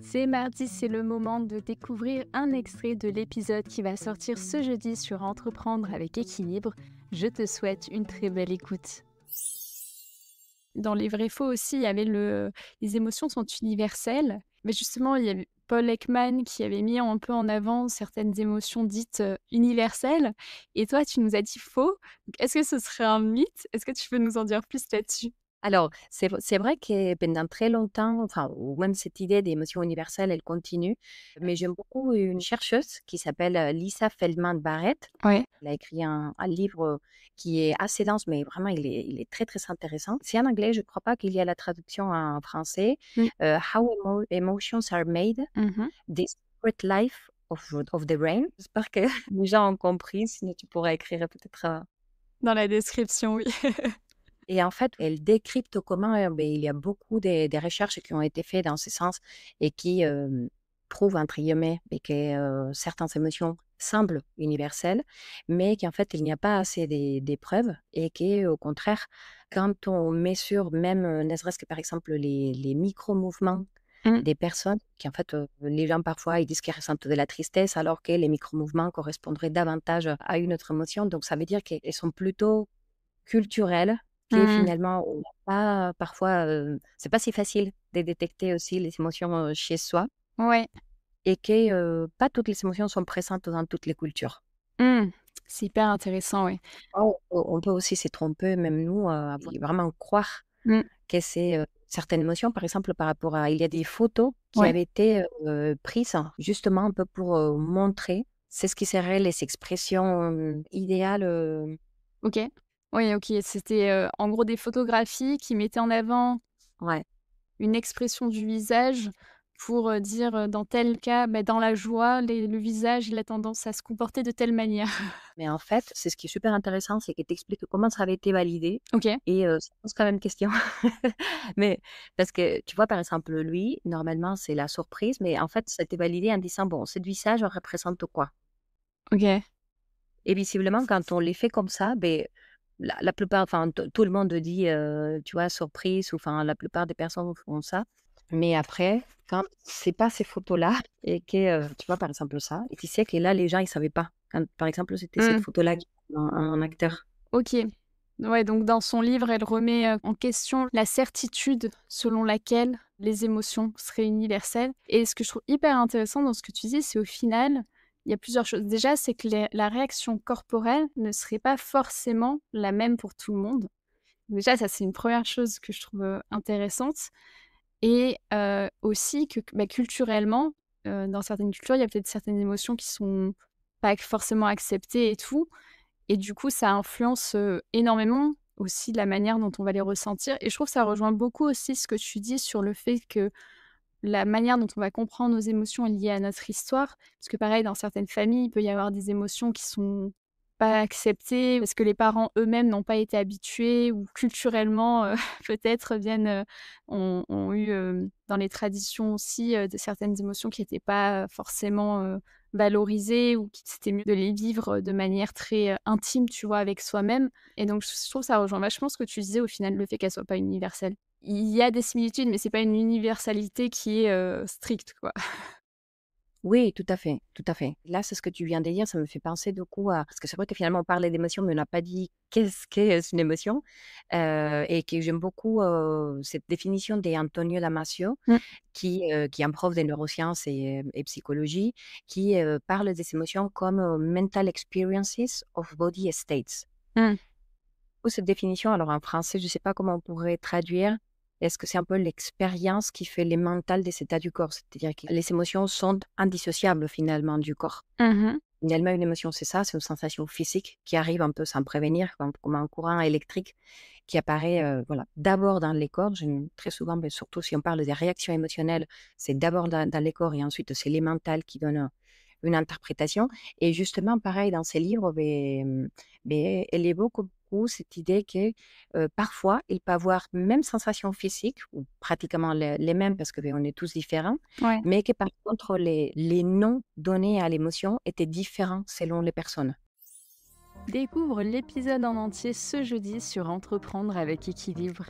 C'est mardi, c'est le moment de découvrir un extrait de l'épisode qui va sortir ce jeudi sur Entreprendre avec équilibre. Je te souhaite une très belle écoute. Dans les vrais faux aussi, il y avait les émotions sont universelles. Mais justement, il y avait Paul Ekman qui avait mis un peu en avant certaines émotions dites universelles. Et toi, tu nous as dit faux. Donc, est-ce que ce serait un mythe? Est-ce que tu peux nous en dire plus là-dessus? Alors, c'est vrai que pendant très longtemps, enfin, ou même cette idée d'émotion universelle, elle continue. Mais j'aime beaucoup une chercheuse qui s'appelle Lisa Feldman Barrett. Ouais. Elle a écrit un livre qui est assez dense, mais vraiment, il est très, très intéressant. C'est en anglais, je ne crois pas qu'il y a la traduction en français. Mm. How Emotions Are Made, Mhm. The Secret Life of the Brain. J'espère que les gens ont compris, sinon tu pourrais écrire peut-être. Dans la description, oui. Et en fait, elle décrypte comment, il y a beaucoup des recherches qui ont été faites dans ce sens et qui, prouvent entre guillemets, que, certaines émotions semblent universelles, mais qu'en fait, il n'y a pas assez des preuves et qu'au contraire, quand on mesure même, ne serait-ce que par exemple les micro-mouvements Mm. des personnes qui en fait, les gens parfois ils disent qu'ils ressentent de la tristesse alors que les micro-mouvements correspondraient davantage à une autre émotion. Donc ça veut dire qu'elles sont plutôt culturelles, qui Mm. finalement on n'a pas parfois, c'est pas si facile de détecter aussi les émotions, chez soi Ouais. et que, pas toutes les émotions sont présentes dans toutes les cultures. Mmh. C'est hyper intéressant, ouais. On peut aussi se tromper, même nous, et vraiment croire Mmh. que c'est, certaines émotions, par exemple par rapport à il y a des photos qui Ouais. avaient été, prises justement un peu pour, montrer c'est ce qui serait les expressions, idéales, OK. Oui, OK. C'était, en gros des photographies qui mettaient en avant ouais. une expression du visage pour, dire, dans tel cas, bah, dans la joie, le visage, il a tendance à se comporter de telle manière. Mais en fait, c'est ce qui est super intéressant, c'est qu'il t'explique comment ça avait été validé OK. et ça pose quand même question. Mais parce que tu vois, par exemple, lui, normalement, c'est la surprise, mais en fait, ça a été validé en disant: «Bon, ce visage représente quoi?» OK. Et visiblement, quand on les fait comme ça, beh, la plupart, enfin, tout le monde dit, tu vois, surprise ou enfin, la plupart des personnes font ça. Mais après, quand c'est pas ces photos-là et que, tu vois, par exemple, ça et tu sais que là, les gens, ils savaient pas. Quand, par exemple, c'était cette Mmh. photo-là qui un acteur. OK. Ouais, donc dans son livre, elle remet, en question la certitude selon laquelle les émotions seraient universelles et ce que je trouve hyper intéressant dans ce que tu dis, c'est au final, il y a plusieurs choses. Déjà, c'est que la réaction corporelle ne serait pas forcément la même pour tout le monde. Déjà, ça, c'est une première chose que je trouve, intéressante et aussi que, bah, culturellement, dans certaines cultures, il y a peut-être certaines émotions qui sont pas forcément acceptées et tout et du coup, ça influence, énormément aussi la manière dont on va les ressentir et je trouve que ça rejoint beaucoup aussi ce que tu dis sur le fait que la manière dont on va comprendre nos émotions est liée à notre histoire. Parce que pareil, dans certaines familles, il peut y avoir des émotions qui sont pas acceptées parce que les parents eux-mêmes n'ont pas été habitués ou culturellement, peut-être viennent, ont eu, dans les traditions aussi, de certaines émotions qui étaient pas forcément, valorisées ou qui c'était mieux de les vivre, de manière très, intime, tu vois, avec soi-même et donc je trouve que ça rejoint vachement ce que tu disais au final, le fait qu'elle soit pas universelle. Il y a des similitudes, mais c'est pas une universalité qui est, stricte, quoi. Oui, tout à fait, tout à fait. Là, c'est ce que tu viens de dire, ça me fait penser beaucoup à parce que c'est vrai que finalement on parlait d'émotion, mais on n'a pas dit qu'est-ce qu'est une émotion, et que j'aime beaucoup, cette définition d'Antonio Damasio Mmh. qui est un prof de neurosciences et psychologie, qui, parle des émotions comme, mental experiences of body states. Mmh. Ou cette définition, alors en français, je ne sais pas comment on pourrait traduire. Est-ce que c'est un peu l'expérience qui fait les mentales des états du corps? C'est-à-dire que les émotions sont indissociables finalement du corps. Mmh mh. Finalement, une émotion, c'est ça, c'est une sensation physique qui arrive un peu sans prévenir, comme un courant électrique qui apparaît, voilà, d'abord dans les corps. Très souvent, mais surtout si on parle des réactions émotionnelles, c'est d'abord dans les corps et ensuite c'est les mentales qui donnent une interprétation. Et justement, pareil, dans ces livres, elle évoque beaucoup cette idée que parfois, il peut avoir même sensation physique, ou pratiquement les mêmes parce que on est tous différents, Ouais. mais que par contre, les noms donnés à l'émotion étaient différents selon les personnes. Découvre l'épisode en entier ce jeudi sur Entreprendre avec équilibre.